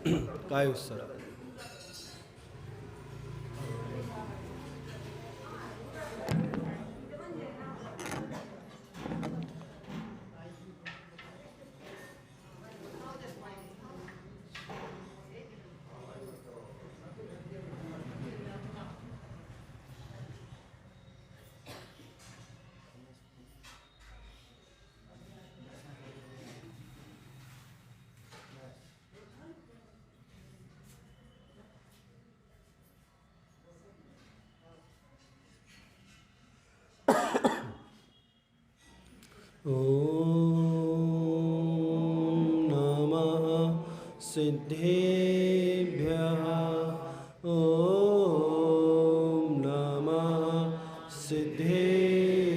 काय उत्सव ॐ नमः सिद्धेभ्यः ॐ नमः सिद्धेभ्यः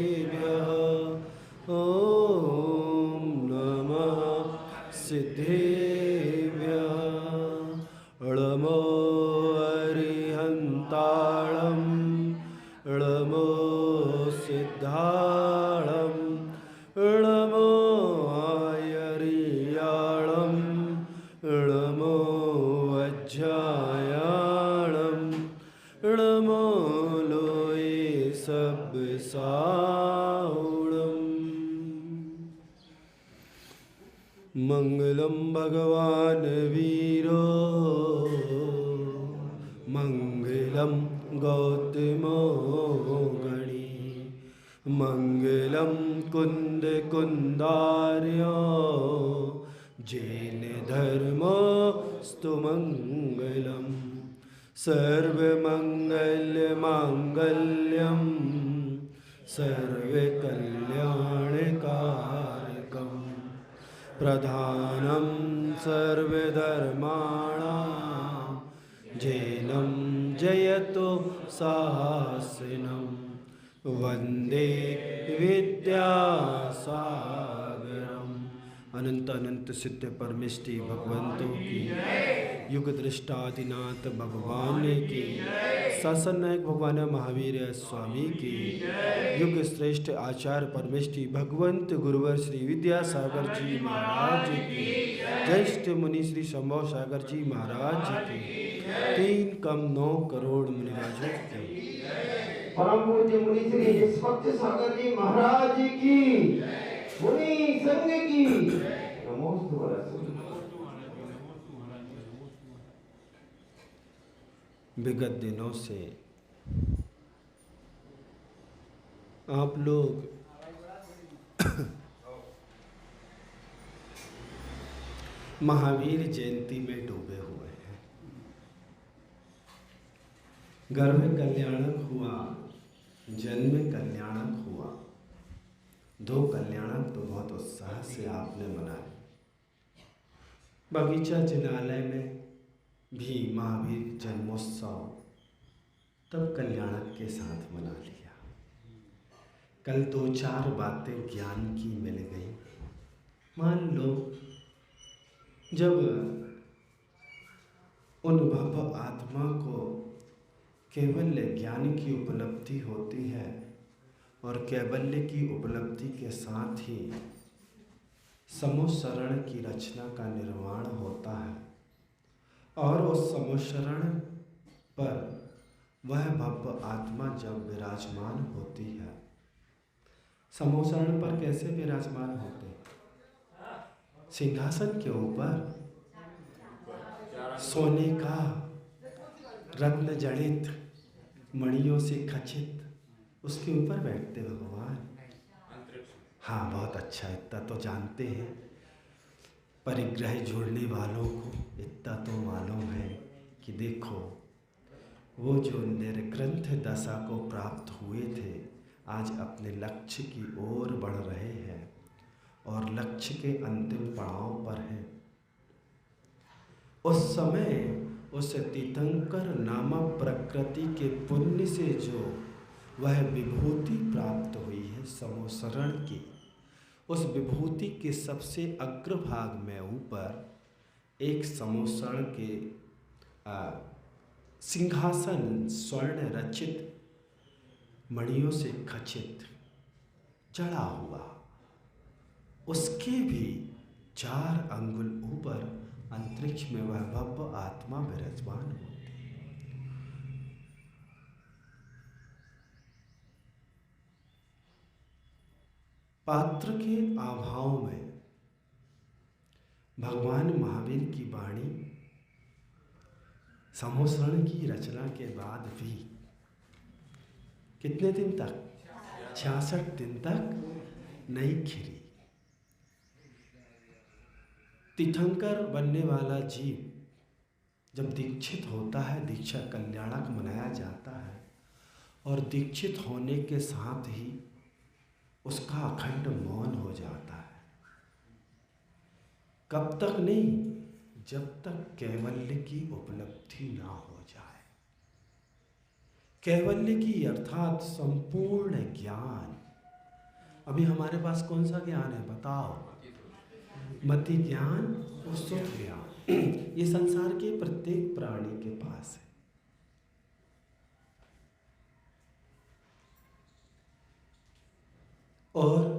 ॐ नमः सिद्धेभ्यः ळमो अरिहन्ताळं ळमो सिद्धाळं ळमो आयरियाळं ळमो वज्रायाळं ळमो लोये सब्साहुळम् मंगलम भगवान वीरो मंगलम गौतमो गणी मंगलम कुंद कुंदार्यो जैन धर्मस्तु मंगलम सर्वमंगल मांगल्यम सर्वकल्याणकारकम् प्रधानं सर्वधर्माणां जैनं जयतु साहसिनं वंदे विद्यासागरम्। अनंत अनंत सिद्ध परमेष्टि भगवंतों की, युग दृष्टादिनाथ भगवान की, शासन नायक भगवान महावीर स्वामी की, युग श्रेष्ठ आचार्य परमेष्टि भगवंत गुरुवर श्री विद्यासागर जी महाराज की, ज्येष्ठ मुनि श्री शंभव सागर जी महाराज की, 3 कम 9 करोड़ मुनिराजों की, परम पूज्य मुनि श्री निष्पक्ष सागर जी महाराज की, मुनि संघ की नमोस्तु विगत दिनों से आप लोग महावीर जयंती में डूबे हुए हैं। गर्भ कल्याणक हुआ, जन्म कल्याणक हुआ, 2 कल्याणक तो बहुत उत्साह से आपने मनाए। बगीचा जिनालय में भी महावीर जन्मोत्सव तब कल्याणक के साथ मना लिया। कल 2-4 बातें ज्ञान की मिल गई। मान लो जब उन भव आत्मा को कैवल्य ज्ञान की उपलब्धि होती है और कैवल्य की उपलब्धि के साथ ही समोशरण की रचना का निर्माण होता है और उस समोशरण पर वह भव्य आत्मा जब विराजमान होती है, समोशरण पर कैसे विराजमान होते? सिंहासन के ऊपर सोने का रत्न जड़ित मणियों से खचित उसके ऊपर बैठते भगवान। हाँ, बहुत अच्छा, इतना तो जानते हैं। परिग्रह जोड़ने वालों को इतना तो मालूम है कि देखो वो जो निर्ग्रंथ दशा को प्राप्त हुए थे आज अपने लक्ष्य की ओर बढ़ रहे हैं और लक्ष्य के अंतिम पड़ाव पर हैं। उस समय उस तीर्थंकर नामक प्रकृति के पुण्य से जो वह विभूति प्राप्त हुई है समोशरण की, उस विभूति के सबसे अग्रभाग में ऊपर एक समोशरण के सिंहासन स्वर्ण रचित मणियों से खचित चढ़ा हुआ, उसके भी 4 अंगुल ऊपर अंतरिक्ष में वह भव्य आत्मा विराजमान होती है। पात्र के अभाव में भगवान महावीर की वाणी समोसरण की रचना के बाद भी कितने दिन तक, 66 दिन तक नहीं खिरी। तीर्थंकर बनने वाला जीव जब दीक्षित होता है, दीक्षा कल्याणक मनाया जाता है, और दीक्षित होने के साथ ही उसका अखंड मौन हो जाता है। कब तक नहीं? जब तक कैवल्य की उपलब्धि ना हो जाए। कैवल्य की अर्थात संपूर्ण ज्ञान। अभी हमारे पास कौन सा ज्ञान है बताओ? मति ज्ञान और सुख ज्ञान। ये संसार के प्रत्येक प्राणी के पास है। और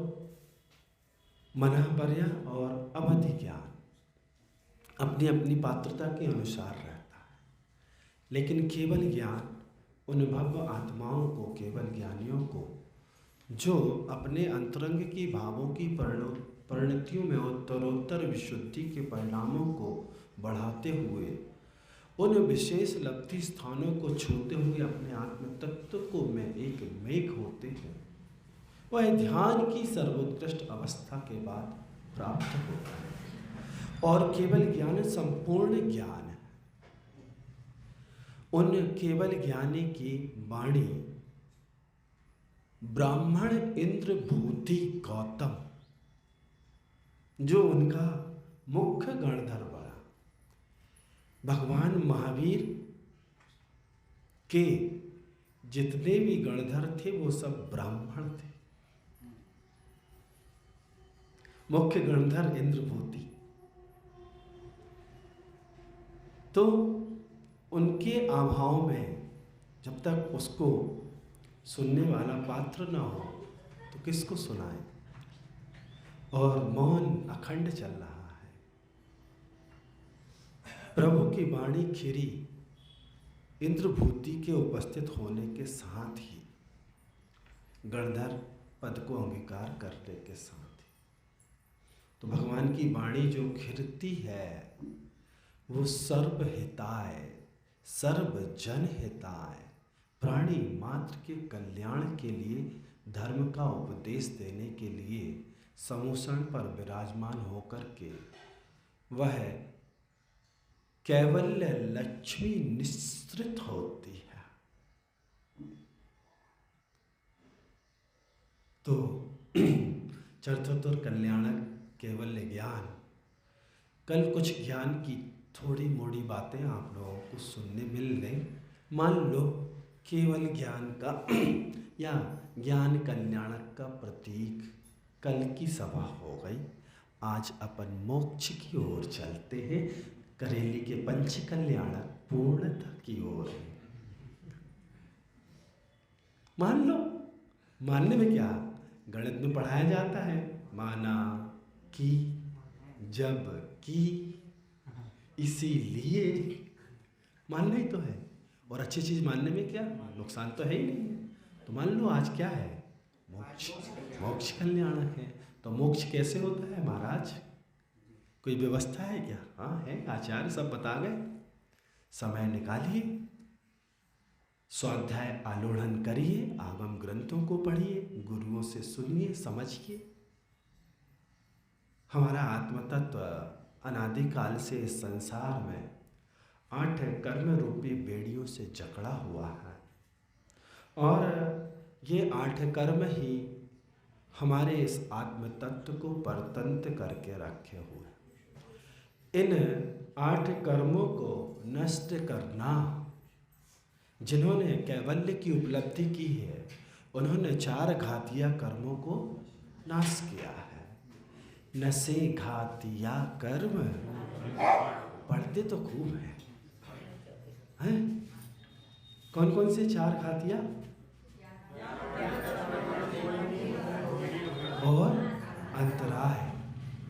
मनःपर्य और अवधि ज्ञान अपनी अपनी पात्रता के अनुसार रहता है। लेकिन केवल ज्ञान उन भव्य आत्माओं को, केवल ज्ञानियों को, जो अपने अंतरंग की भावों की परिणतियों में उत्तरोत्तर विशुद्धि के परिणामों को बढ़ाते हुए, उन विशेष लब्धि स्थानों को छूते हुए अपने आत्म तत्व को में एक मेघ होते हैं, वह ध्यान की सर्वोत्कृष्ट अवस्था के बाद प्राप्त होता है। और केवल ज्ञान संपूर्ण ज्ञान है। उन केवल ज्ञानी की वाणी ब्राह्मण इंद्र भूति गौतम, जो उनका मुख्य गणधर बड़ा, भगवान महावीर के जितने भी गणधर थे वो सब ब्राह्मण थे। मुख्य गणधर इंद्रभूति, तो उनके अभाव में जब तक उसको सुनने वाला पात्र ना हो तो किसको सुनाए? और मौन अखंड चल रहा है। प्रभु की वाणी खिरी इंद्रभूति के उपस्थित होने के साथ ही, गणधर पद को अंगीकार करने के साथ ही, तो भगवान की वाणी जो खिरती है वो सर्वहिताय, सर्वजन हिताय, प्राणी मात्र के कल्याण के लिए, धर्म का उपदेश देने के लिए समूषण पर विराजमान होकर के वह कैवल्य लक्ष्मी निस्सृत होती है। तो चतुर्थ कल्याणक कैवल्य ज्ञान, कल कुछ ज्ञान की थोड़ी मोड़ी बातें आप लोगों को सुनने मिल गई। मान लो केवल ज्ञान का या ज्ञान कल्याणक का प्रतीक कल की सभा हो गई। आज अपन मोक्ष की ओर चलते हैं, करेली के पंच कल्याणक पूर्णता की ओर। मान लो, मानने में क्या, गणित में पढ़ाया जाता है, माना कि, जब कि, इसीलिए, मानना ही तो है। और अच्छी चीज मानने में क्या नुकसान तो है ही नहीं है। तो मान लो आज क्या है, मोक्ष, मोक्ष कल्याणक है। तो मोक्ष कैसे होता है महाराज? कोई व्यवस्था है क्या? हाँ है, आचार्य सब बता गए। समय निकालिए, स्वाध्याय आलोढ़न करिए, आगम ग्रंथों को पढ़िए, गुरुओं से सुनिए, समझिए। हमारा आत्मतत्व अनादिकाल से इस संसार में 8 कर्म रूपी बेड़ियों से जकड़ा हुआ है, और ये 8 कर्म ही हमारे इस आत्म तत्व को परतंत्र करके रखे हुए। इन 8 कर्मों को नष्ट करना, जिन्होंने कैवल्य की उपलब्धि की है, उन्होंने 4 घातिया कर्मों को नाश किया है। नशे घातिया कर्म पढ़ते तो खूब हैं? कौन कौन से 4 घातिया? और अंतराय,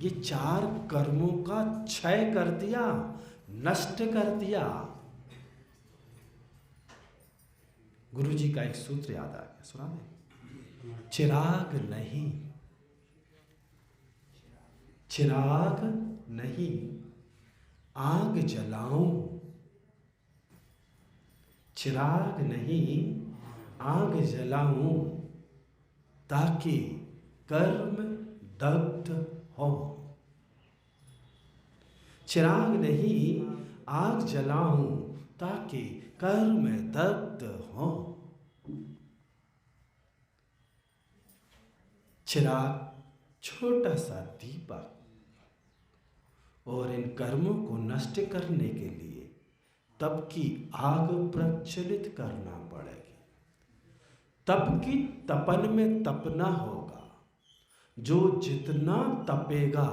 ये 4 कर्मों का क्षय कर दिया, नष्ट कर दिया। गुरु जी का एक सूत्र याद आ गया, सुना दे। चिराग नहीं, चिराग नहीं आग जलाऊं, चिराग नहीं आग जलाऊं, ताकि कर्म दग्ध हो। चिराग नहीं आग जलाऊं, ताकि कर्म दग्ध हो। चिराग छोटा सा दीपक, और इन कर्मों को नष्ट करने के लिए तप की आग प्रज्वलित करना पड़ेगी। तप की तपन में तपना होगा। जो जितना तपेगा,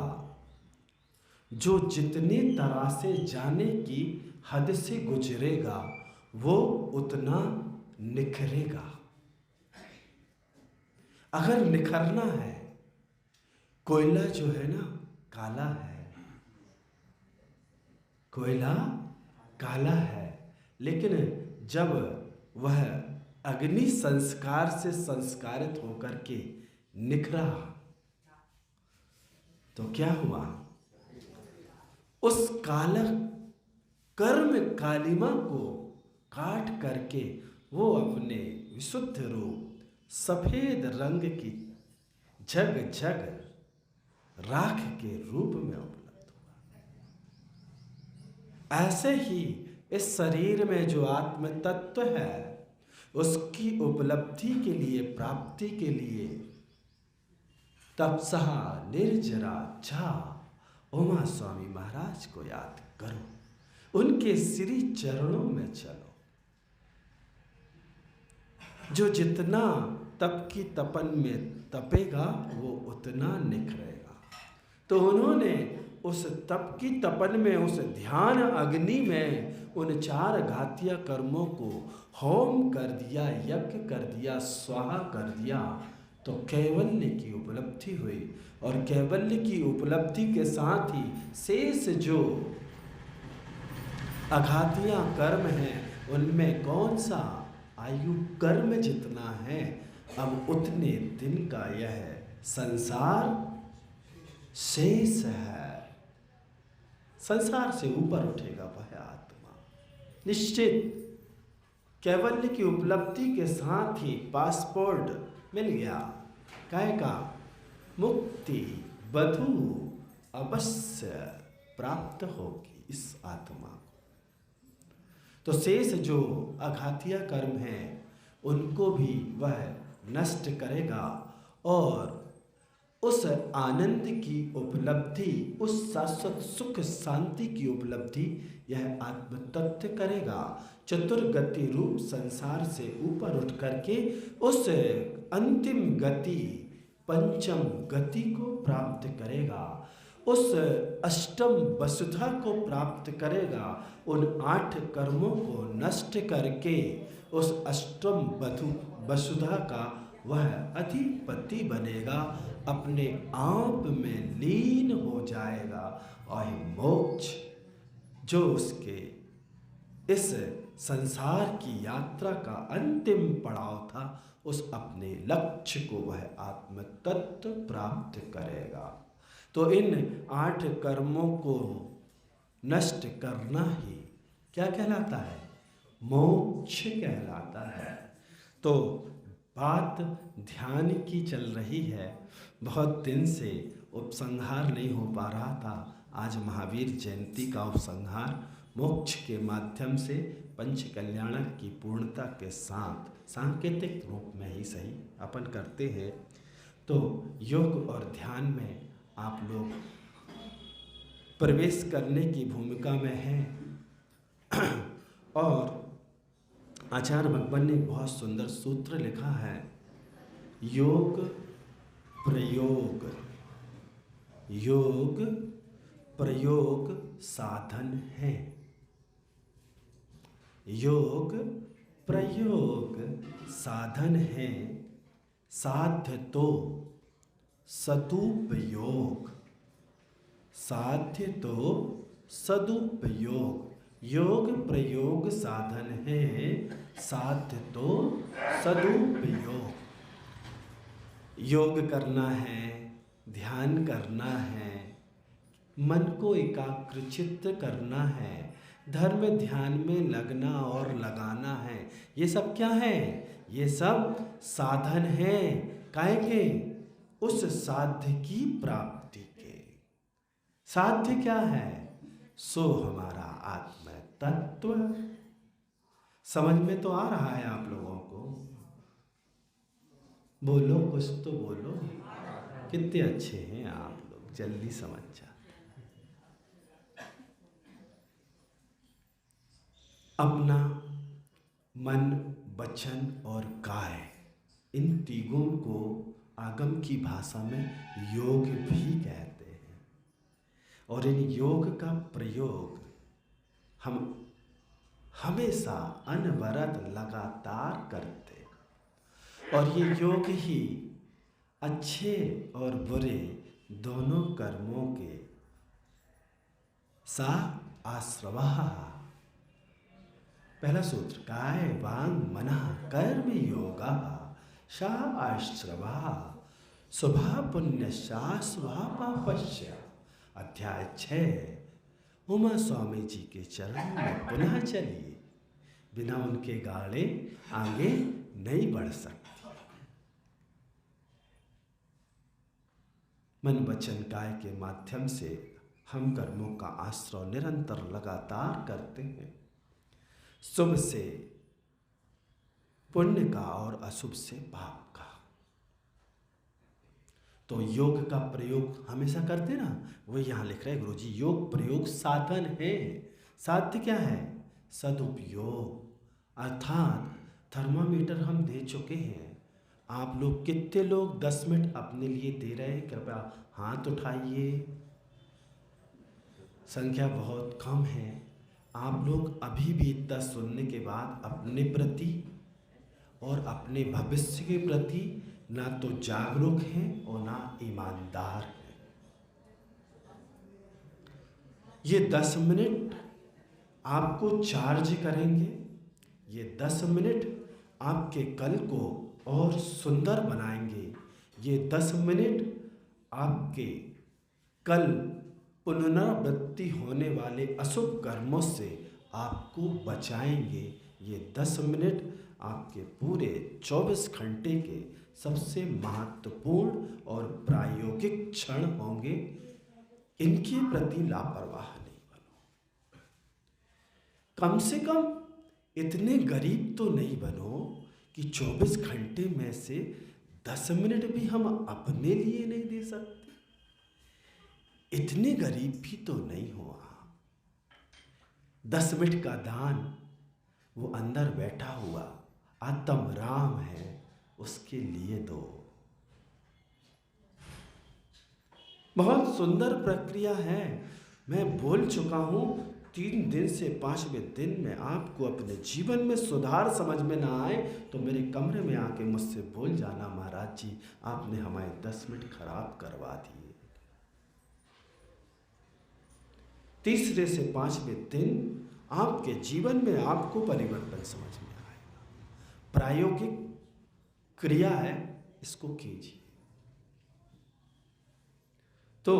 जो जितनी तरह से जाने की हद से गुजरेगा, वो उतना निखरेगा। अगर निखरना है, कोयला जो है ना काला है, कोयला काला है, लेकिन जब वह अग्नि संस्कार से संस्कारित होकर के निखरा तो क्या हुआ? उस काला कर्म कालिमा को काट करके वो अपने विशुद्ध रूप सफेद रंग की झग झग राख के रूप में उपलब्ध हुआ। ऐसे ही इस शरीर में जो आत्म तत्व है, उसकी उपलब्धि के लिए, प्राप्ति के लिए तपसा निर्जरा जा उमा स्वामी महाराज को याद करो, उनके श्री चरणों में चलो। जो जितना तप की तपन में तपेगा, वो उतना निखरेगा। तो उन्होंने उस तप की तपन में, उस ध्यान अग्नि में उन 4 घातीय कर्मों को होम कर दिया, यज्ञ कर दिया, स्वाहा कर दिया, तो कैवल्य की उपलब्धि हुई। और कैवल्य की उपलब्धि के साथ ही शेष जो अघातीय कर्म हैं, उनमें कौन सा आयु कर्म जितना है, अब उतने दिन का यह संसार शेष है। संसार से ऊपर उठेगा वह आत्मा निश्चित। कैवल्य की उपलब्धि के साथ ही पासपोर्ट मिल गया, काय का मुक्ति बधु अवश्य प्राप्त होगी इस आत्मा को। तो शेष जो अघातीय कर्म हैं, उनको भी वह नष्ट करेगा और उस आनंद की उपलब्धि, उस शाश्वत सुख शांति की उपलब्धि यह आत्म तत्व करेगा। चतुर्गति रूप संसार से ऊपर उठ करके उस अंतिम गति, पंचम गति को प्राप्त करेगा, उस अष्टम वसुधा को प्राप्त करेगा। उन 8 कर्मों को नष्ट करके उस अष्टम वसुधा का वह अधिपति बनेगा, अपने आप में लीन हो जाएगा और मोक्ष जो उसके इस संसार की यात्रा का अंतिम पड़ाव था, उस अपने लक्ष्य को वह आत्म तत्व प्राप्त करेगा। तो इन 8 कर्मों को नष्ट करना ही क्या कहलाता है? मोक्ष कहलाता है। तो बात ध्यान की चल रही है, बहुत दिन से उपसंहार नहीं हो पा रहा था। आज महावीर जयंती का उपसंहार मोक्ष के माध्यम से पंच कल्याणक की पूर्णता के साथ सांकेतिक रूप में ही सही अपन करते हैं। तो योग और ध्यान में आप लोग प्रवेश करने की भूमिका में हैं। और आचार्य भगवान ने बहुत सुंदर सूत्र लिखा है, योग प्रयोग, योग प्रयोग साधन है। योग प्रयोग साधन है, साध्य तो सदुपयोग। साध्य तो सदुपयोग, योग प्रयोग साधन है, साध्य तो सदुपयोग। योग करना है, ध्यान करना है, मन को एकाग्रचित्त करना है, धर्म ध्यान में लगना और लगाना है। ये सब क्या है? ये सब साधन है। काहे के? उस साध्य की प्राप्ति के। साध्य क्या है? सो हमारा आत्म तत्व। समझ में तो आ रहा है आप लोगों को? बोलो, कुछ तो बोलो। कितने अच्छे हैं आप लोग, जल्दी समझ जाते। अपना मन, वचन और काय, इन तीनों को आगम की भाषा में योग भी कहते हैं। और इन योग का प्रयोग हम हमेशा अनवरत लगातार करते, और ये योग ही अच्छे और बुरे दोनों कर्मों के सा आश्रवः। पहला सूत्र, काय वांग मनः कर्म योगा सा आश्रवः शुभा पुण्यश्चा शुभा पापश्च। अध्याय 6। उमा स्वामी जी के चरण में पुनः चलिए, बिना उनके गाड़े आगे नहीं बढ़ सकती। मन वचन काय के माध्यम से हम कर्मों का आश्रय निरंतर लगातार करते हैं। शुभ से पुण्य का और अशुभ से पाप का। तो योग का प्रयोग हमेशा करते ना, वो यहाँ लिख रहे हैं गुरुजी, योग प्रयोग साधन है। साध्य क्या है? सदुपयोग। अर्थात थर्मामीटर हम दे चुके हैं। आप लोग कितने लोग 10 मिनट अपने लिए दे रहे हैं? कृपया हाथ उठाइए। संख्या बहुत कम है। आप लोग अभी भी इतना सुनने के बाद अपने प्रति और अपने भविष्य के प्रति ना तो जागरूक हैं और ना ईमानदार हैं। ये 10 मिनट आपको चार्ज करेंगे। ये 10 मिनट आपके कल को और सुंदर बनाएंगे। ये 10 मिनट आपके कल पुनरावृत्ति होने वाले अशुभ कर्मों से आपको बचाएंगे। ये 10 मिनट आपके पूरे 24 घंटे के सबसे महत्वपूर्ण और प्रायोगिक क्षण होंगे। इनके प्रति लापरवाह नहीं बनो। कम से कम इतने गरीब तो नहीं बनो कि 24 घंटे में से 10 मिनट भी हम अपने लिए नहीं दे सकते। इतने गरीब भी तो नहीं हो आप। 10 मिनट का दान वो अंदर बैठा हुआ आत्म राम है, उसके लिए दो। बहुत सुंदर प्रक्रिया है। मैं बोल चुका हूं, 3 दिन से 5वें दिन में आपको अपने जीवन में सुधार समझ में ना आए तो मेरे कमरे में आके मुझसे बोल जाना, महाराज जी आपने हमारे 10 मिनट खराब करवा दिए। 3 से 5वें दिन आपके जीवन में आपको परिवर्तन समझ में आएगा। प्रायोगिक क्रिया है, इसको कीजिए। तो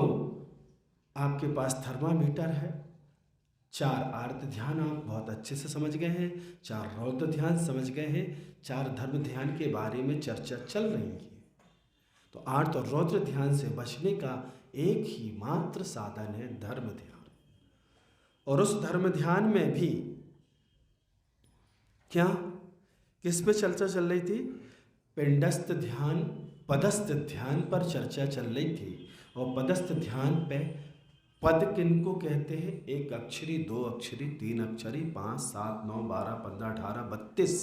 आपके पास थर्मामीटर है। 4 आर्त ध्यान आप बहुत अच्छे से समझ गए हैं, 4 रौद्र ध्यान समझ गए हैं, 4 धर्म ध्यान के बारे में चर्चा चल रही है। तो आर्त और रौद्र ध्यान से बचने का एक ही मात्र साधन है धर्म ध्यान। और उस धर्म ध्यान में भी क्या, किस पे चर्चा चल रही थी? पिंडस्थ ध्यान, पदस्थ ध्यान पर चर्चा चल रही थी। और पदस्थ ध्यान पे पद किनको कहते हैं? 1 अक्षरी, 2 अक्षरी, 3 अक्षरी, 5, 7, 9, 12, 15, 18, 32,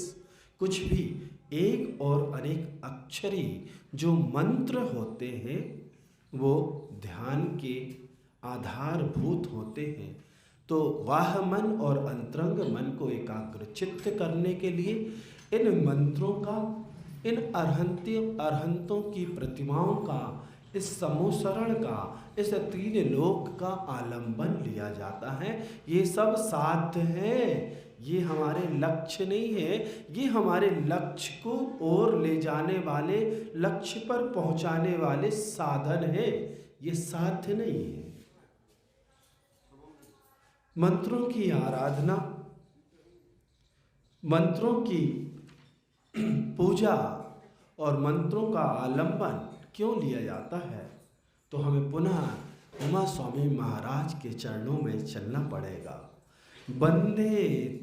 कुछ भी एक और अनेक अक्षरी जो मंत्र होते हैं वो ध्यान के आधारभूत होते हैं। तो वाह मन और अंतरंग मन को एकाग्रचित्त करने के लिए इन मंत्रों का, इन अरहंतों की प्रतिमाओं का इस समूसरण का, इस तीन लोक का आलंबन लिया जाता है। ये सब साध्य है, ये हमारे लक्ष्य नहीं है, ये हमारे लक्ष्य को ओर ले जाने वाले, लक्ष्य पर पहुंचाने वाले साधन है, ये साध्य नहीं है। मंत्रों की आराधना, मंत्रों की पूजा और मंत्रों का आलंबन क्यों लिया जाता है? तो हमें पुनः उमा स्वामी महाराज के चरणों में चलना पड़ेगा। बंदे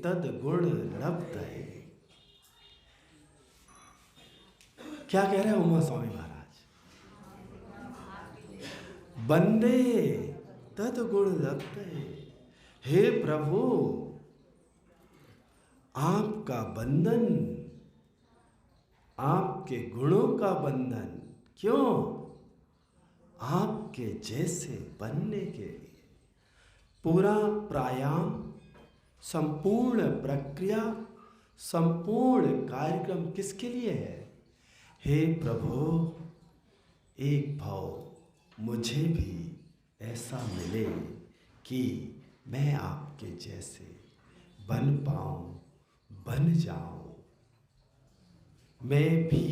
तद गुण लब्धये। क्या कह रहे हैं उमा स्वामी महाराज? बंदे तद गुण लब्धये। हे प्रभु, आपका बंधन, आपके गुणों का बंधन, क्यों? आपके जैसे बनने के लिए। पूरा प्राणायाम, संपूर्ण प्रक्रिया, संपूर्ण कार्यक्रम किसके लिए है? हे प्रभु, एक भाव मुझे भी ऐसा मिले कि मैं आपके जैसे बन पाऊं, बन जाऊं। मैं भी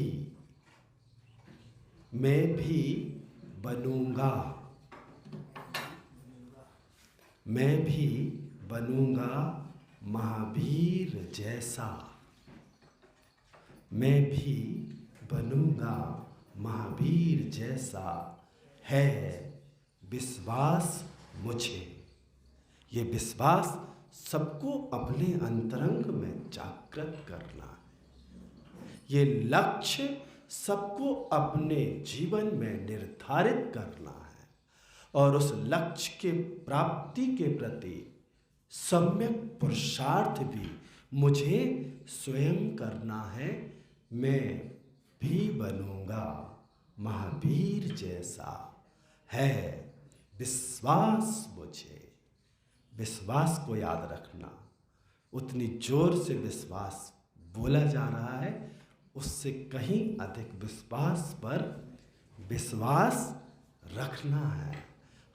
बनूंगा, मैं भी बनूंगा महावीर जैसा, मैं भी बनूंगा महावीर जैसा है विश्वास मुझे। ये विश्वास सबको अपने अंतरंग में जागृत करना है। ये लक्ष्य सबको अपने जीवन में निर्धारित करना है और उस लक्ष्य के प्राप्ति के प्रति सम्यक पुरुषार्थ भी मुझे स्वयं करना है। मैं भी बनूंगा महावीर जैसा है विश्वास मुझे। विश्वास को याद रखना, उतनी जोर से विश्वास बोला जा रहा है, उससे कहीं अधिक विश्वास पर विश्वास रखना है।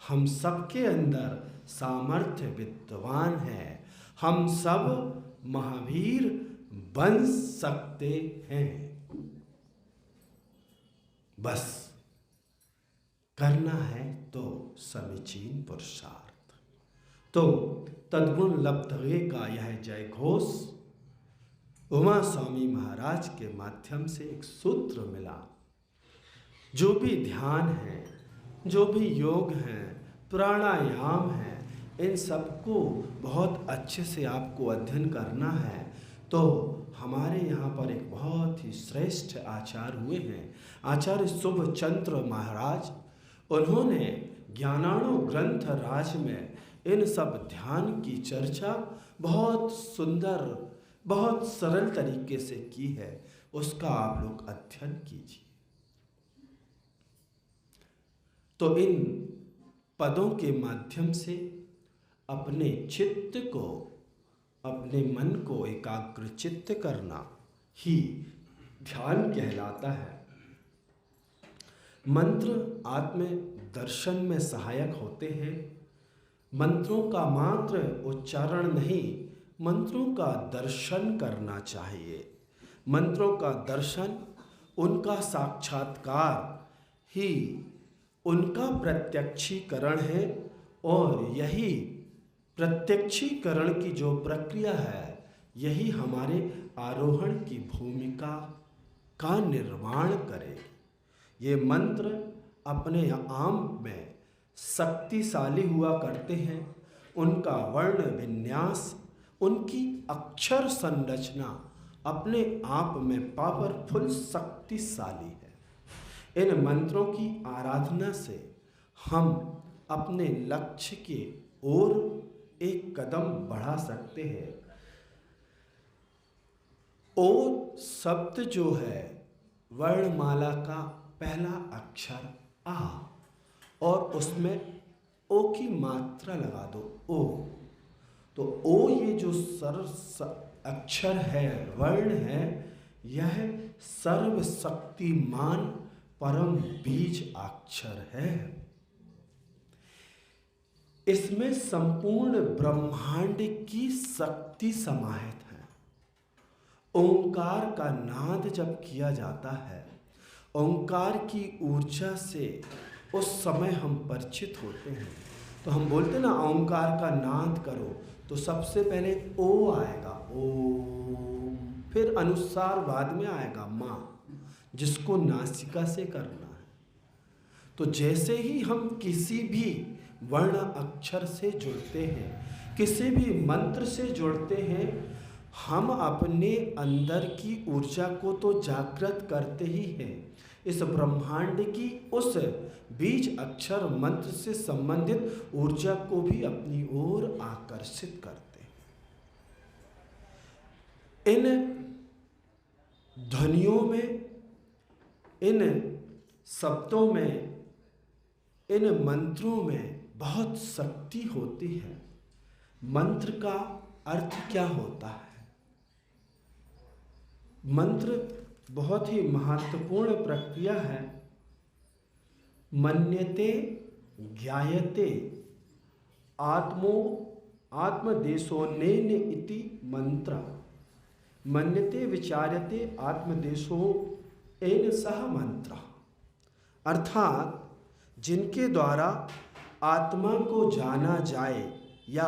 हम सबके अंदर सामर्थ्य विद्वान है, हम सब महावीर बन सकते हैं। बस करना है तो समीचीन पुरुषार्थ। तो तद्गुण लब्धये का यह जय घोष उमा स्वामी महाराज के माध्यम से एक सूत्र मिला। जो भी ध्यान है, जो भी योग है, प्राणायाम है, इन सबको बहुत अच्छे से आपको अध्ययन करना है। तो हमारे यहाँ पर एक बहुत ही श्रेष्ठ आचार्य हुए हैं, आचार्य शुभचंद्र महाराज। उन्होंने ज्ञानाणु ग्रंथ राज में इन सब ध्यान की चर्चा बहुत सुंदर, बहुत सरल तरीके से की है। उसका आप लोग अध्ययन कीजिए। तो इन पदों के माध्यम से अपने चित्त को, अपने मन को एकाग्रचित्त करना ही ध्यान कहलाता है। मंत्र आत्म दर्शन में सहायक होते हैं। मंत्रों का मात्र उच्चारण नहीं, मंत्रों का दर्शन करना चाहिए। मंत्रों का दर्शन, उनका साक्षात्कार ही उनका प्रत्यक्षीकरण है। और यही प्रत्यक्षीकरण की जो प्रक्रिया है, यही हमारे आरोहण की भूमिका का निर्माण करेगी। ये मंत्र अपने आम में शक्तिशाली हुआ करते हैं। उनका वर्ण विन्यास, उनकी अक्षर संरचना अपने आप में पावरफुल, शक्तिशाली है। इन मंत्रों की आराधना से हम अपने लक्ष्य के ओर एक कदम बढ़ा सकते हैं। ओ शब्द जो है, वर्णमाला का पहला अक्षर आ, और उसमें ओ की मात्रा लगा दो, ओ। तो ओ ये जो अक्षर है, वर्ण है, यह सर्वशक्तिमान परम बीज अक्षर है। इसमें संपूर्ण ब्रह्मांड की शक्ति समाहित है। ओंकार का नाद जब किया जाता है, ओंकार की ऊर्जा से उस समय हम परिचित होते हैं। तो हम बोलते ना ओंकार का नाद करो, तो सबसे पहले ओ आएगा, ओम, फिर अनुस्वार बाद में आएगा माँ, जिसको नासिका से करना है। तो जैसे ही हम किसी भी वर्ण अक्षर से जुड़ते हैं, किसी भी मंत्र से जुड़ते हैं, हम अपने अंदर की ऊर्जा को तो जागृत करते ही हैं, इस ब्रह्मांड की उस बीज अक्षर मंत्र से संबंधित ऊर्जा को भी अपनी ओर आकर्षित करते हैं। इन ध्वनियों में, इन शब्दों में, इन मंत्रों में बहुत शक्ति होती है। मंत्र का अर्थ क्या होता है? मंत्र बहुत ही महत्वपूर्ण प्रक्रिया है। मन्यते ज्ञायते आत्मदेशोनेन इति मंत्र। मन्यते विचार्यते आत्मदेशो एन सह मंत्र। अर्थात जिनके द्वारा आत्मा को जाना जाए या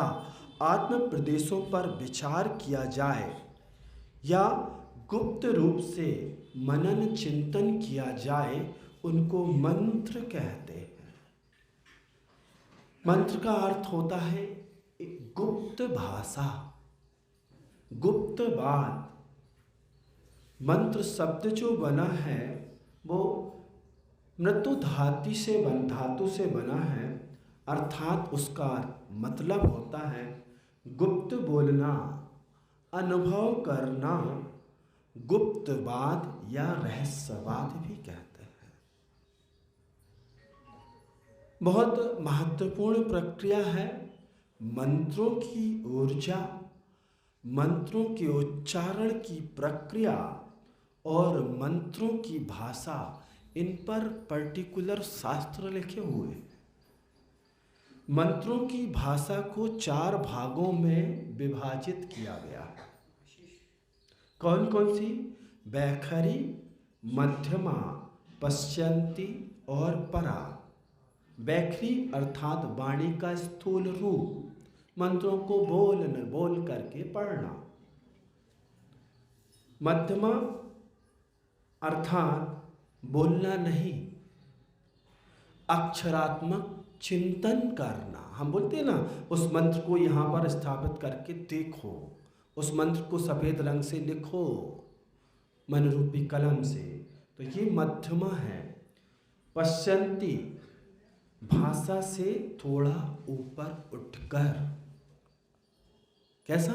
आत्म प्रदेशों पर विचार किया जाए या गुप्त रूप से मनन चिंतन किया जाए, उनको मंत्र कहते हैं। मंत्र का अर्थ होता है एक गुप्त भाषा, गुप्त बात। मंत्र शब्द जो बना है वो मृत्यु धातु से बना है, अर्थात उसका मतलब होता है गुप्त बोलना, अनुभव करना, गुप्त बात या रहस्यवाद भी कहते हैं। बहुत महत्वपूर्ण प्रक्रिया है। मंत्रों की ऊर्जा, मंत्रों के उच्चारण की प्रक्रिया और मंत्रों की भाषा, इन पर पर्टिकुलर शास्त्र लिखे हुए हैं। मंत्रों की भाषा को 4 भागों में विभाजित किया गया है। कौन कौन सी? बैखरी, मध्यमा, पश्चंती और परा। बैखरी अर्थात वाणी का स्थूल रूप, मंत्रों को बोल करके पढ़ना। मध्यमा अर्थात बोलना नहीं, अक्षरात्मक चिंतन करना। हम बोलते हैं ना, उस मंत्र को यहाँ पर स्थापित करके देखो, उस मंत्र को सफ़ेद रंग से लिखो मन रूपी कलम से, तो ये मध्यमा है। पश्चंती भाषा से थोड़ा ऊपर उठकर, कैसा?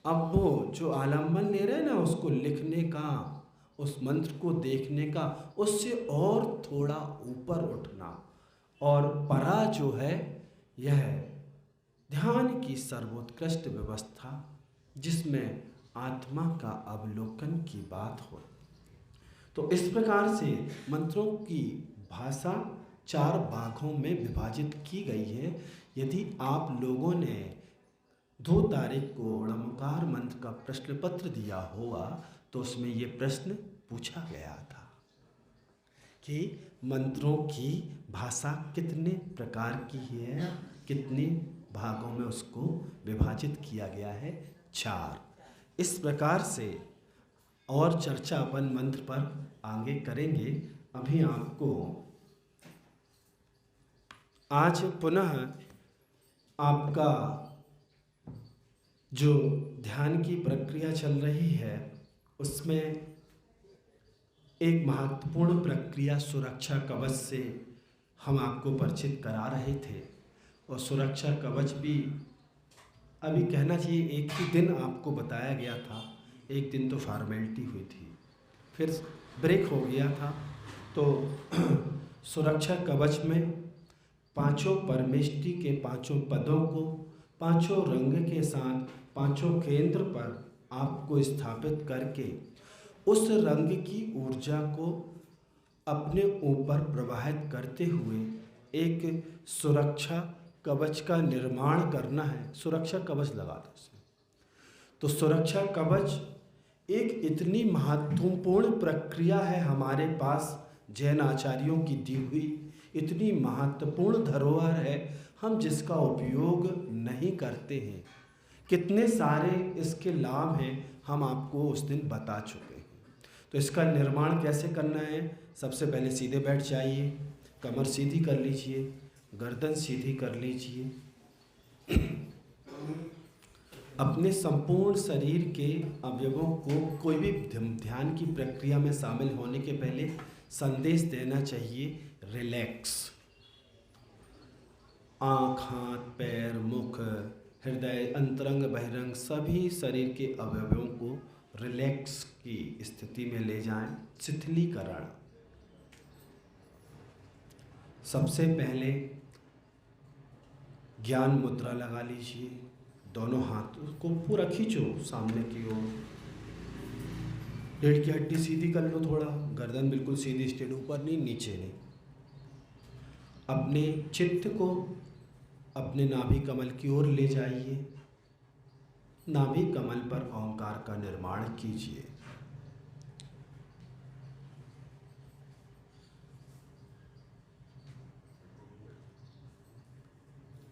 अब वो जो आलम्बन ले रहे हैं ना, उसको लिखने का, उस मंत्र को देखने का, उससे और थोड़ा ऊपर उठना। और परा जो है, यह ध्यान की सर्वोत्कृष्ट व्यवस्था, जिसमें आत्मा का अवलोकन की बात हो। तो इस प्रकार से मंत्रों की भाषा 4 भागों में विभाजित की गई है। यदि आप लोगों ने 2 तारीख को णमकार मंत्र का प्रश्न पत्र दिया होगा, तो उसमें ये प्रश्न पूछा गया था कि मंत्रों की भाषा कितने प्रकार की है, कितने भागों में उसको विभाजित किया गया है? 4। इस प्रकार से और चर्चा अपन मंत्र पर आगे करेंगे। अभी आपको आज पुनः आपका जो ध्यान की प्रक्रिया चल रही है, उसमें एक महत्वपूर्ण प्रक्रिया सुरक्षा कवच से हम आपको परिचित करा रहे थे। और सुरक्षा कवच भी अभी कहना चाहिए एक ही दिन आपको बताया गया था, एक दिन तो फॉर्मेलिटी हुई थी, फिर ब्रेक हो गया था। तो सुरक्षा कवच में 5 परमेष्टि के 5 पदों को 5 रंग के साथ 5 केंद्र पर आपको स्थापित करके उस रंग की ऊर्जा को अपने ऊपर प्रवाहित करते हुए एक सुरक्षा कवच का निर्माण करना है। सुरक्षा कवच लगा दो उसमें। तो सुरक्षा कवच एक इतनी महत्वपूर्ण प्रक्रिया है हमारे पास, जैन आचार्यों की दी हुई इतनी महत्वपूर्ण धरोहर है, हम जिसका उपयोग नहीं करते हैं। कितने सारे इसके लाभ हैं हम आपको उस दिन बता चुके हैं। तो इसका निर्माण कैसे करना है? सबसे पहले सीधे बैठ जाइए, कमर सीधी कर लीजिए, गर्दन सीधी कर लीजिए। अपने संपूर्ण शरीर के अवयवों को कोई भी ध्यान की प्रक्रिया में शामिल होने के पहले संदेश देना चाहिए, रिलैक्स। आँख, हाथ, पैर, मुख, हृदय, अंतरंग, बहिरंग सभी शरीर के अवयवों को रिलैक्स की स्थिति में ले जाएं। शिथिलीकरण। सबसे पहले ज्ञान मुद्रा लगा लीजिए। दोनों हाथों को पूरा खींचो सामने की ओर। रीढ़ की हड्डी सीधी कर लो थोड़ा, गर्दन बिल्कुल सीधी स्ट्रेट, ऊपर नहीं नीचे नहीं। अपने चित्त को अपने नाभि कमल की ओर ले जाइए। नाभि कमल पर ओंकार का निर्माण कीजिए।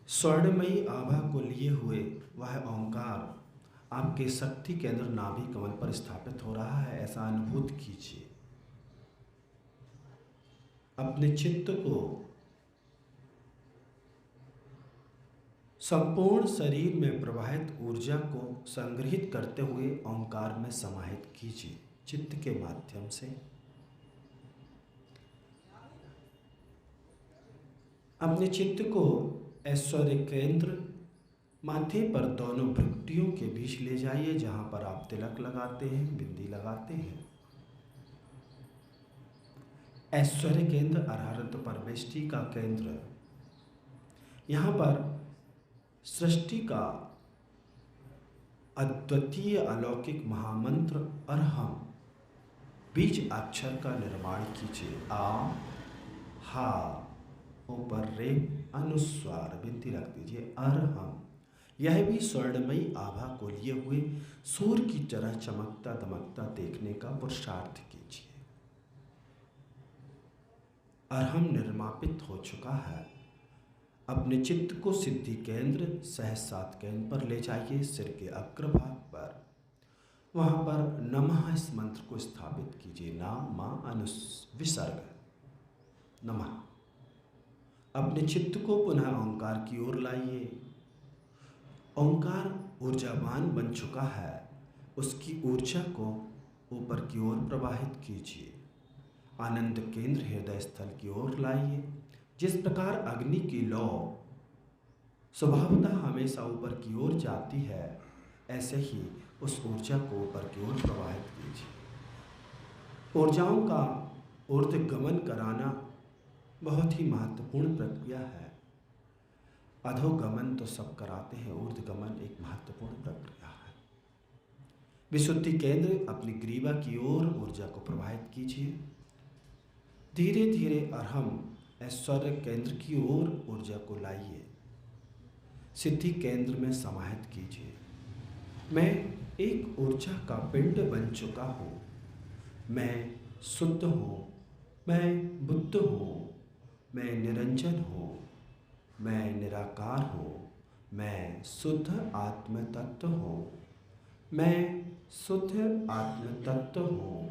स्वर्णमयी आभा को लिए हुए वह ओंकार आपके शक्ति केंद्र नाभि कमल पर स्थापित हो रहा है, ऐसा अनुभूत कीजिए। अपने चित्त को संपूर्ण शरीर में प्रवाहित ऊर्जा को संग्रहित करते हुए ओंकार में समाहित कीजिए चित्त के माध्यम से। अपने चित्त को ऐश्वर्य केंद्र माथे पर दोनों भ्रुकुटियों के बीच ले जाइए, जहां पर आप तिलक लगाते हैं, बिंदी लगाते हैं। ऐश्वर्य केंद्र अराहत परमेष्टि का केंद्र। यहाँ पर सृष्टि का अद्वितीय अलौकिक महामंत्र अरहम बीज अक्षर का निर्माण कीजिए। आ, हा, ऊपर रे, अनुस्वार, बिंदी रख दीजिए। अरहम। यह भी स्वर्णमयी आभा को लिए हुए सूर्य की तरह चमकता दमकता देखने का पुरुषार्थ कीजिए। अरहम निर्मापित हो चुका है। अपने चित्त को सिद्धि केंद्र सहस्रात केंद्र पर ले जाइए, सिर के अग्रभाग पर। वहां पर नमः इस मंत्र को स्थापित कीजिए। नाम विसर्ग नमः। अपने चित्त को पुनः ओंकार की ओर लाइए। ओंकार ऊर्जावान बन चुका है, उसकी ऊर्जा को ऊपर की ओर प्रवाहित कीजिए। आनंद केंद्र हृदय स्थल की ओर लाइए। जिस प्रकार अग्नि की लौ स्वभावतः हमेशा ऊपर की ओर जाती है, ऐसे ही उस ऊर्जा को ऊपर की ओर प्रवाहित कीजिए। ऊर्जाओं का ऊर्ध्वगमन कराना बहुत ही महत्वपूर्ण प्रक्रिया है। अधोगमन तो सब कराते हैं, ऊर्ध्वगमन एक महत्वपूर्ण प्रक्रिया है। विशुद्धि केंद्र अपनी ग्रीवा की ओर ऊर्जा को प्रवाहित कीजिए। धीरे धीरे अरहम ऐश्वर्य केंद्र की ओर ऊर्जा को लाइए। सिद्धि केंद्र में समाहित कीजिए। मैं एक ऊर्जा का पिंड बन चुका हूँ। मैं शुद्ध हूँ, मैं बुद्ध हूँ, मैं निरंजन हूँ, मैं निराकार हूँ, मैं शुद्ध आत्म तत्व हूँ, मैं शुद्ध आत्म तत्व हूँ,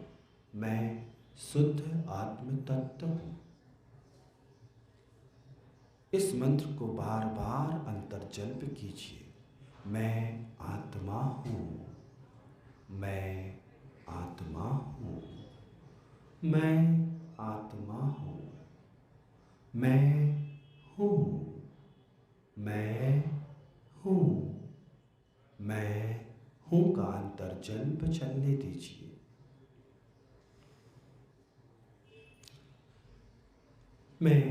मैं शुद्ध आत्म तत्व हूँ। इस मंत्र को बार बार अंतर्जल्प कीजिए। मैं आत्मा हूँ, मैं आत्मा हूँ, मैं आत्मा हूँ, मैं हूँ, मैं हूँ, मैं हूँ का अंतर्जल्प चलने दीजिए। मैं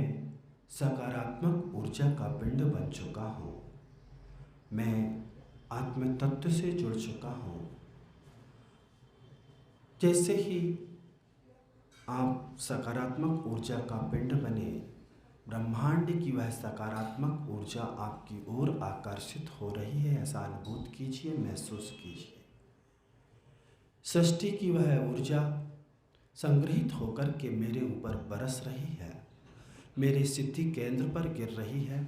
सकारात्मक ऊर्जा का पिंड बन चुका हूँ। मैं आत्म तत्व से जुड़ चुका हूँ। जैसे ही आप सकारात्मक ऊर्जा का पिंड बने। ब्रह्मांड की वह सकारात्मक ऊर्जा आपकी ओर आकर्षित हो रही है, ऐसा अनुभूत कीजिए, महसूस कीजिए। सृष्टि की वह ऊर्जा संग्रहित होकर के मेरे ऊपर बरस रही है, मेरे सिद्धि केंद्र पर गिर रही है।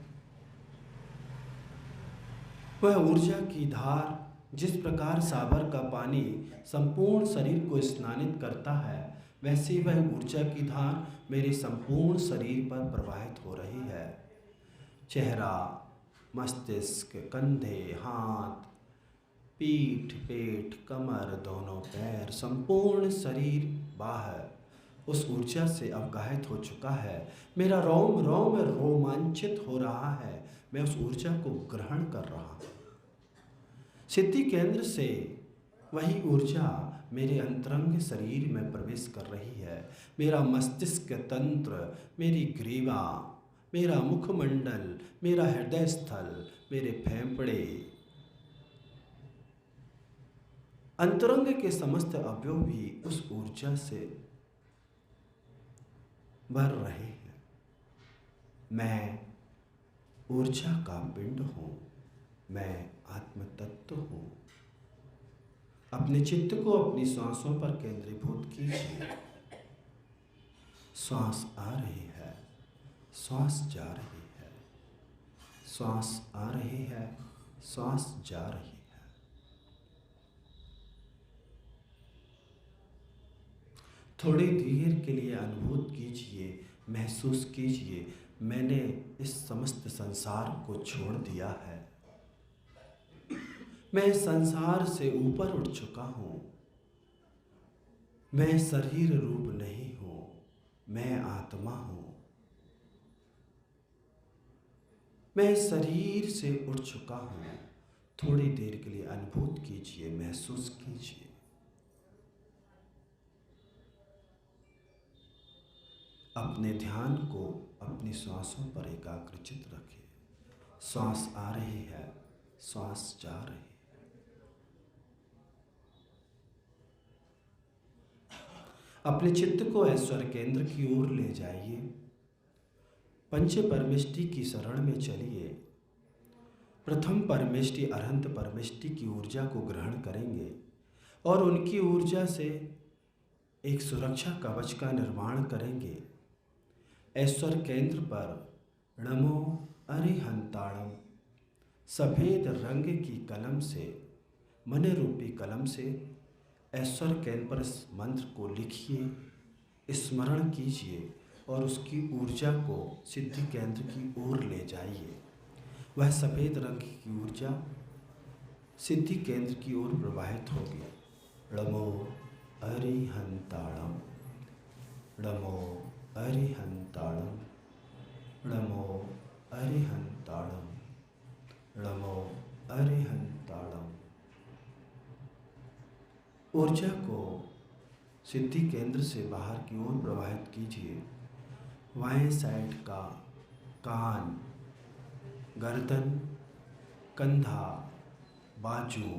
वह ऊर्जा की धार जिस प्रकार सागर का पानी संपूर्ण शरीर को स्नानित करता है, वैसे वह ऊर्जा की धार मेरे संपूर्ण शरीर पर प्रवाहित हो रही है। चेहरा, मस्तिष्क, कंधे, हाथ, पीठ, पेट, कमर, दोनों पैर, संपूर्ण शरीर बाहर उस ऊर्जा से अवगाहित हो चुका है। मेरा रोम रोम रोमांचित हो रहा है, मैं उस ऊर्जा को ग्रहण कर रहा हूँ। सिद्धि केंद्र से वही ऊर्जा मेरे अंतरंग शरीर में प्रवेश कर रही है। मेरा मस्तिष्क तंत्र, मेरी ग्रीवा, मेरा मुखमंडल, मेरा हृदय स्थल, मेरे फेफड़े, अंतरंग के समस्त अवयव भी उस ऊर्जा से भर रहे हैं। मैं ऊर्जा का पिंड हूँ, मैं आत्म तत्व हूँ। अपने चित्त को अपनी सांसों पर केंद्रीभूत कीजिए। श्वास आ रही है, श्वास जा रही है, श्वास आ रही है, श्वास जा रही है। थोड़ी देर के लिए अनुभूत कीजिए, महसूस कीजिए, मैंने इस समस्त संसार को छोड़ दिया है। मैं संसार से ऊपर उठ चुका हूँ। मैं शरीर रूप नहीं हूँ, मैं आत्मा हूँ। मैं शरीर से उठ चुका हूँ। थोड़ी देर के लिए अनुभूत कीजिए, महसूस कीजिए। अपने ध्यान को अपनी श्वासों पर एकाग्रचित रखें। श्वास आ रही है, श्वास जा रही है। अपने चित्त को ऐश्वर्य केंद्र की ओर ले जाइए। पंच परमेष्टि की शरण में चलिए। प्रथम परमेष्टि अरहंत परमेष्टि की ऊर्जा को ग्रहण करेंगे और उनकी ऊर्जा से एक सुरक्षा कवच का निर्माण करेंगे। ऐश्वर्य केंद्र पर नमो अरिहंताणम सफ़ेद रंग की कलम से, मन रूपी कलम से ऐश्वर्य केंद्र पर इस मंत्र को लिखिए, स्मरण कीजिए और उसकी ऊर्जा को सिद्धि केंद्र की ओर ले जाइए। वह सफ़ेद रंग की ऊर्जा सिद्धि केंद्र की ओर प्रवाहित होगी। नमो अरिहंताणम, नमो अरिहंताणम, नमो अरिहंताणम, नमो अरिहंताणम। ऊर्जा को सिद्धि केंद्र से बाहर की ओर प्रवाहित कीजिए। बाएं साइड का कान, गर्दन, कंधा, बाजू,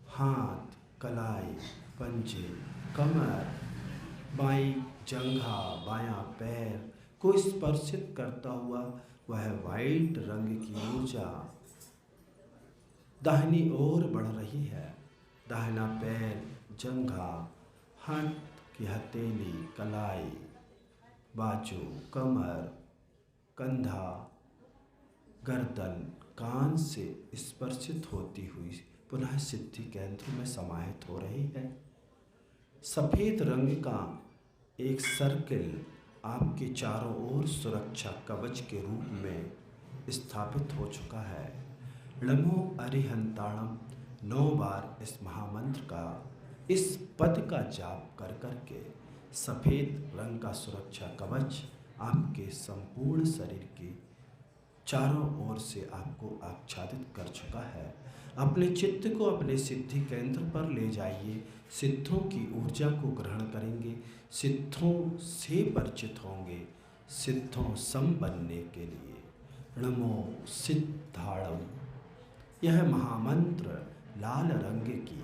हाथ, कलाई, पंजे, कमर, बाईं जंघा, बायां पैर को स्पर्शित करता हुआ वह वाइट रंग की ऊर्जा दाहिनी ओर बढ़ रही है। दाहिना पैर, जंघा, हाथ की हथेली, कलाई, बाजू, कमर, कंधा, गर्दन, कान से स्पर्शित होती हुई पुनः सिद्धि केंद्र में समाहित हो रही है। सफ़ेद रंग का एक सर्किल आपके चारों ओर सुरक्षा कवच के रूप में स्थापित हो चुका है। नमो अरिहंताणम 9 बार इस महामंत्र का, इस पद का जाप कर करके सफ़ेद रंग का सुरक्षा कवच आपके संपूर्ण शरीर के चारों ओर से आपको आच्छादित कर चुका है। अपने चित्त को अपने सिद्धि केंद्र पर ले जाइए। सिद्धों की ऊर्जा को ग्रहण करेंगे, सिद्धों से परिचित होंगे, सिद्धों सम बनने के लिए। नमो सिद्धाणम। यह महामंत्र लाल रंग की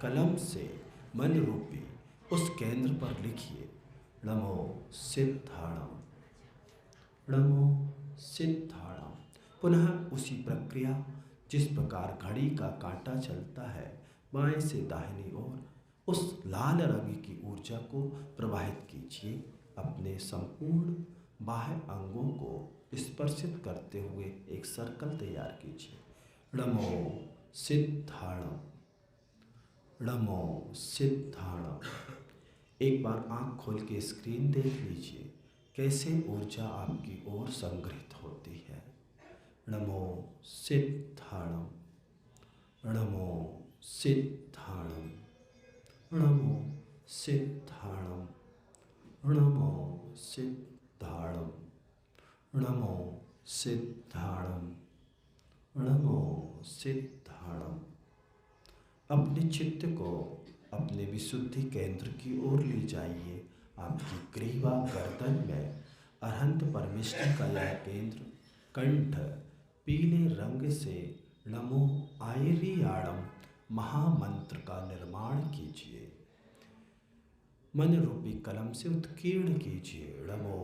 कलम से मन रूपी उस केंद्र पर लिखिए नमो सिद्धाणम, नमो सिद्धाणम। पुनः उसी प्रक्रिया, जिस प्रकार घड़ी का कांटा चलता है बाएं से दाहिनी ओर, उस लाल रंग की ऊर्जा को प्रवाहित कीजिए। अपने संपूर्ण बाह्य अंगों को स्पर्शित करते हुए एक सर्कल तैयार कीजिए। नमो सिद्धाणम, नमो सिद्धाणम। एक बार आंख खोल के स्क्रीन देख लीजिए कैसे ऊर्जा आपकी ओर संग्रहित होती है। नमो सिद्धाणम, नमो सिद्धाणम, नमो सिद्धाणम, नमो सिद्धाणम, नमो सिद्धाणम, नमो सिद्धाणम। अपने चित्त को अपने विशुद्धि केंद्र की ओर ले जाइए। आपकी ग्रीवा गर्दन में अरहंत परमेष्टि का यह केंद्र कंठ पीले रंग से नमो आयरियाणम महामंत्र का निर्माण कीजिए। मन रूपी कलम से उत्कीर्ण कीजिए नमो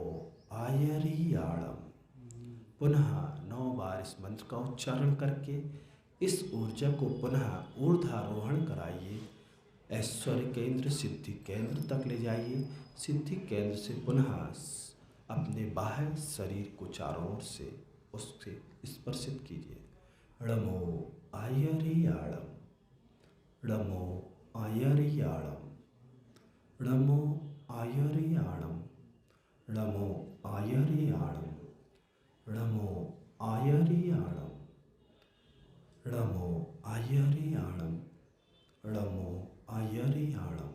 आयरियाणम। पुनः 9 बार इस मंत्र का उच्चारण करके इस ऊर्जा को पुनः ऊर्ध्वारोहण कराइए। ऐश्वर्य केंद्र सिद्धि केंद्र तक ले जाइए। सिद्धि केंद्र से पुनः अपने बाह्य शरीर को चारों ओर से उससे स्पर्शित कीजिए। नमो आयरियाणम, नमो आयरियाणम, नमो आयरियाणम, नमो आयरियाणम, नमो आयरियाणम, नमो आयरियाणम, नमो आयरियाणम।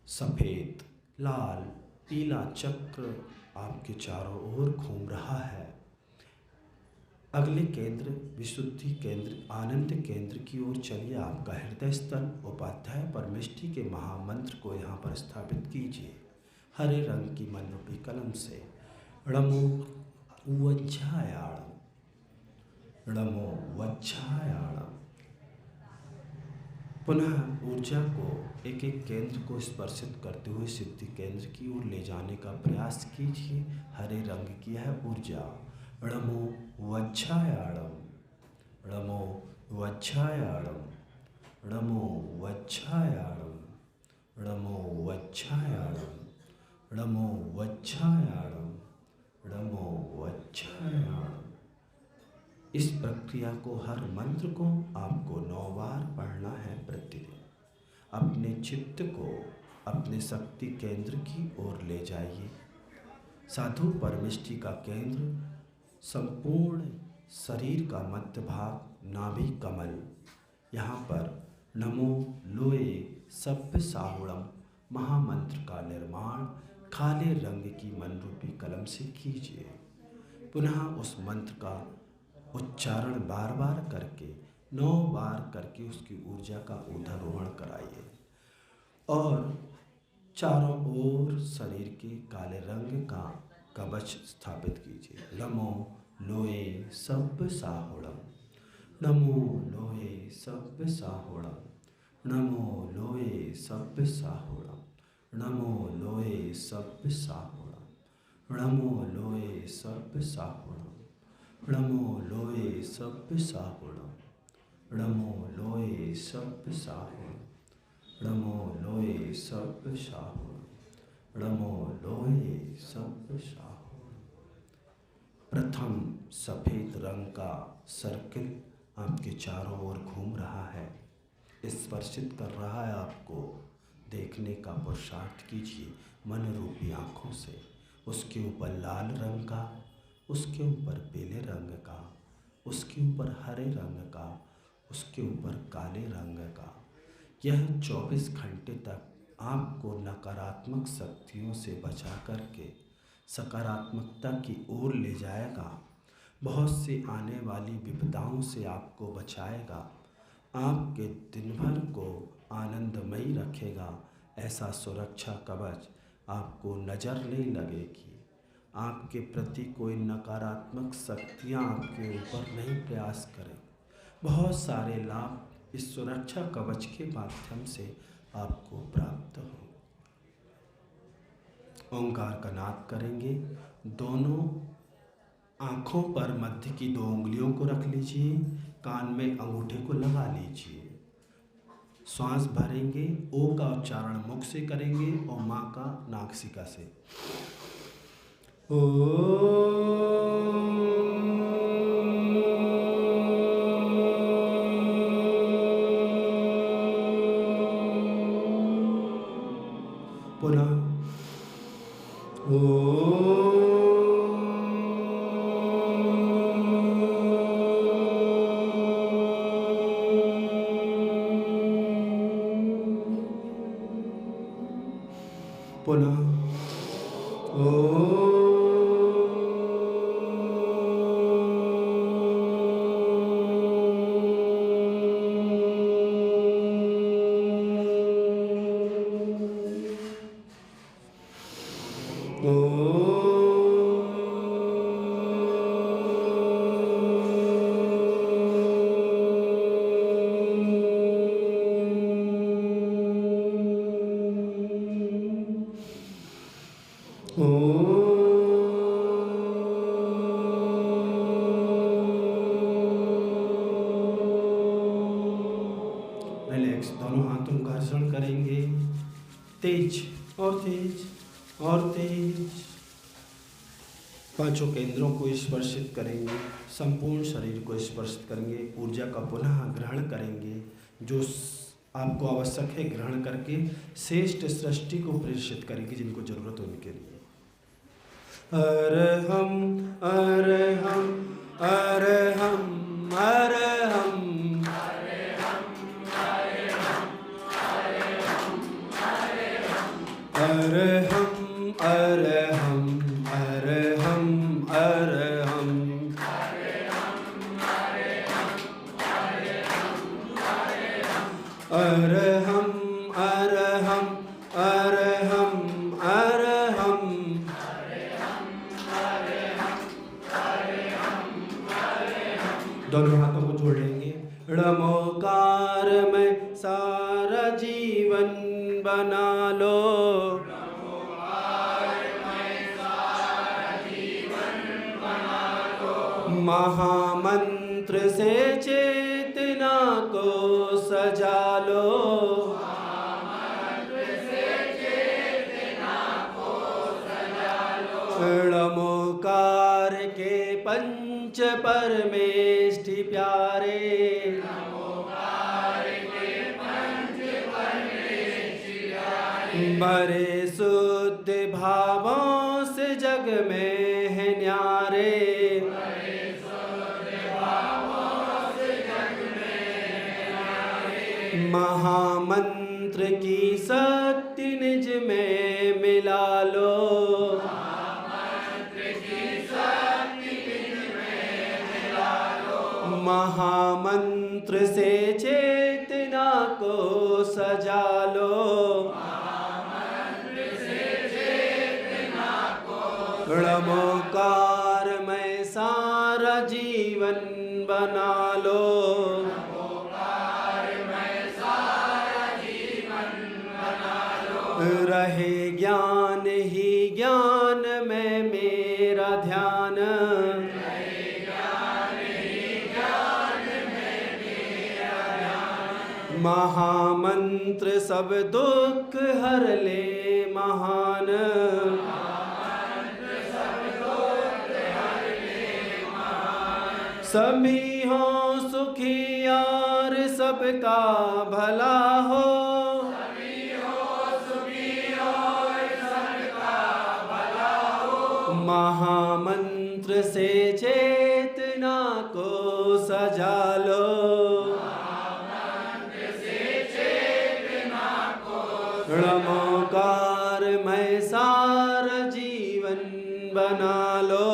सफ़ेद, लाल, पीला चक्र आपके चारों ओर घूम रहा है। अगले केंद्र विशुद्धि केंद्र आनंद केंद्र की ओर चलिए। आपका हृदय स्थल उपाध्याय परमेष्टि के महामंत्र को यहाँ पर स्थापित कीजिए हरे रंग की मन रूपी कलम से। नमो वज्रायाणम, नमो वज्रायाणम। पुनः ऊर्जा को एक एक केंद्र को स्पर्शित करते हुए सिद्धि केंद्र की ओर ले जाने का प्रयास कीजिए। हरे रंग की यह ऊर्जा नमो वज्रायाणम, नमो वज्रायाणम, नमो वज्रायाणम, नमो वज्रायाणम, नमो वज्रायाणम, नमो वज्रायाणम। इस प्रक्रिया को हर मंत्र को आपको 9 बार पढ़ना है प्रतिदिन। अपने चित्त को अपने शक्ति केंद्र की ओर ले जाइए। साधु परमेष्टि का केंद्र संपूर्ण शरीर का मध्य भाग नाभि कमल। यहाँ पर नमो लोए सभ्य साहुणम महामंत्र का निर्माण काले रंग की मन रूपी कलम से कीजिए। पुनः उस मंत्र का उच्चारण बार बार करके 9 बार करके उसकी ऊर्जा का ऊर्ध्वारोहण कराइए और चारों ओर शरीर के काले रंग का कवच स्थापित कीजिए। नमो लोए सभ्य साहुणम, नमो लोए सभ्य साहुणम, नमो लोए सभ्य साहुणम, नमो लोए सभ्य साहुणम, नमो लोए सभ्य साहुणम, नमो लोए सभ्य साहुणम, नमो लोए सभ्य साहुणम, नमो लोए सभ्य साहुणम, नमो लोए सभ्य साहुणम। प्रथम सफ़ेद रंग का सर्किल आपके चारों ओर घूम रहा है, स्पर्शित कर रहा है। आपको देखने का पुरुषार्थ कीजिए मन रूपी आँखों से। उसके ऊपर लाल रंग का, उसके ऊपर पीले रंग का, उसके ऊपर हरे रंग का, उसके ऊपर काले रंग का। यह 24 घंटे तक आपको नकारात्मक शक्तियों से बचा करके सकारात्मकता की ओर ले जाएगा। बहुत सी आने वाली विपदाओं से आपको बचाएगा। आपके दिन भर को आनंदमयी रखेगा। ऐसा सुरक्षा कवच आपको नज़र नहीं लगेगी। आपके प्रति कोई नकारात्मक शक्तियाँ आपके ऊपर नहीं प्रयास करें। बहुत सारे लाभ इस सुरक्षा कवच के माध्यम से आपको प्राप्त हो। ओंकार का नाद करेंगे। दोनों आँखों पर मध्य की 2 उंगलियों को रख लीजिए, कान में अंगूठे को लगा लीजिए। श्वास भरेंगे, ओ का उच्चारण मुख से करेंगे और माँ का नासिका से। पुनः पुनः रिलैक्स। दोनों हाथों का घर्षण करेंगे, तेज और तेज और तेज। 5 केंद्रों को स्पर्शित करेंगे, संपूर्ण शरीर को स्पर्शित करेंगे। ऊर्जा का पुनः ग्रहण करेंगे, जो आपको आवश्यक है ग्रहण करके श्रेष्ठ सृष्टि को प्रेषित करेंगे जिनको जरूरत हो उनके लिए। अरहम अरहम अरहम अरहम अरहम अरहम अरहम अरहम अरहम अरहम अरहम अरहम। दोनों हाथों को जोड़ लेंगे। णमोकार में सारा जीवन बना लो, महामंत्र से चेतना को सजा लो, णमोकार के पंच परमेष्ठि प्यारे, बड़े शुद्ध भावों से जग में है न्यारे, महामंत्र की शक्ति निज में मिला लो, महामंत्र से चेतना को सजा लो, णमोकार में सारा जीवन बना लो, रहे ज्ञान ही ज्ञान में मेरा ध्यान, महामंत्र सब दुख हर ले महान, सभी हो सुखी और सबका भला हो, महामंत्र से चेतना को सजा लो, णमोकार में सारा जीवन बना लो,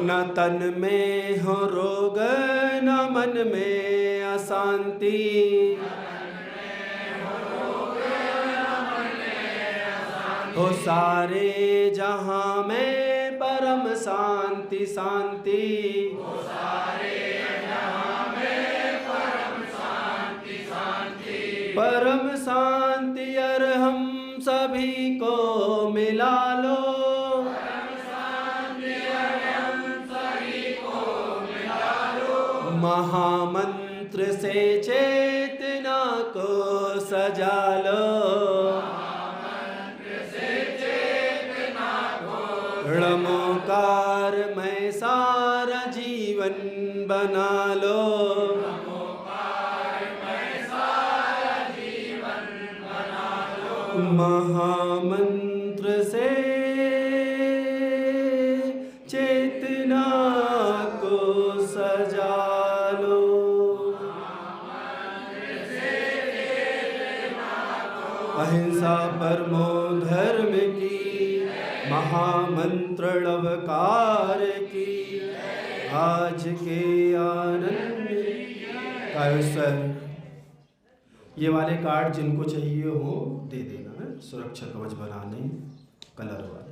न तन में हो रोग न मन में अशांति, हो सारे जहां में परम शांति शांति, हो सारे जहां में परम शांति शांति, परम शांति अर हम सभी को मिला लो, परम शांति अर हम सभी को मिला लो, महामंत्र से चेतना को सजा लो, णमोकार में सारा जीवन बना लो, महामंत्र से चेतना को सजा लो, अहिंसा परमो धर्म की, महामंत्र लवकार की, आज के आनंद कायसर। ये वाले कार्ड जिनको चाहिए हो दे देना है, सुरक्षा कवच बनाने कलर वाले।